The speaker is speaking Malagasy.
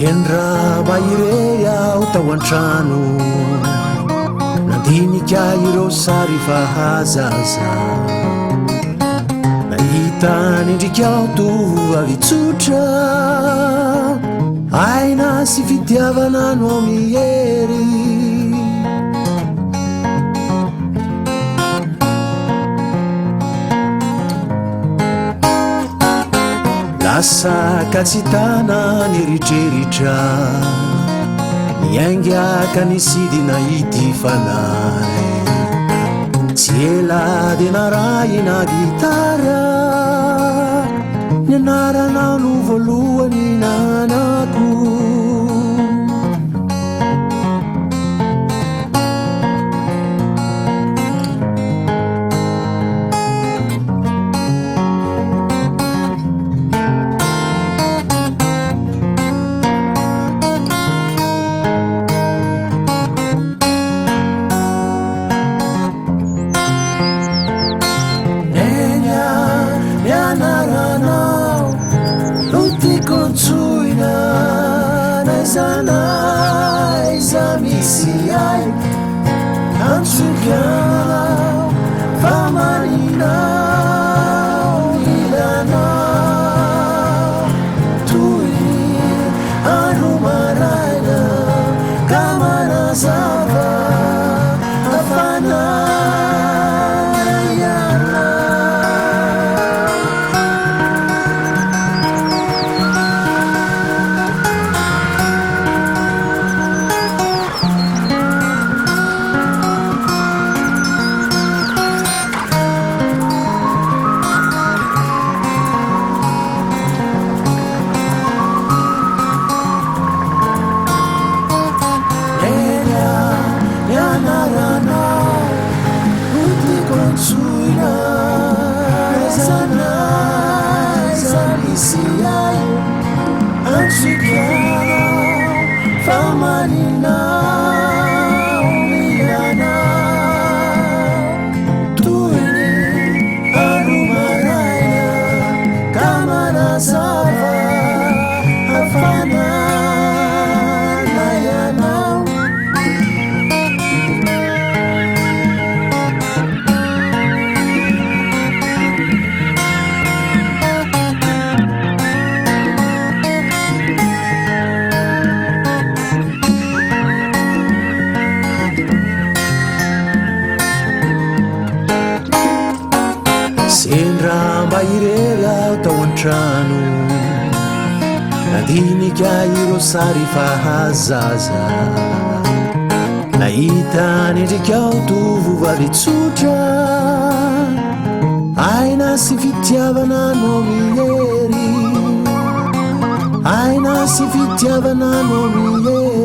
Sendraba irery aho tao an-trano nandinika ireo sary fahazaza nahita nendrikao tovovavy tsotra aina sy fitiavana no mihery lasa katsitana nyeritreritra niaingaka nisidina ity fanay tsy ela de narahina gitara nianaranao no voalohany nanako Ansukiao, famaninao, ilanao Tui, anumaraina, kamanazava Afanayana Sendraba irery aho tao an-trano nandinika ireo sary fahazaza nahita nendrikao tovovavy tsotra aina sy fitiavana no mihery aina sy fitiavana no mihery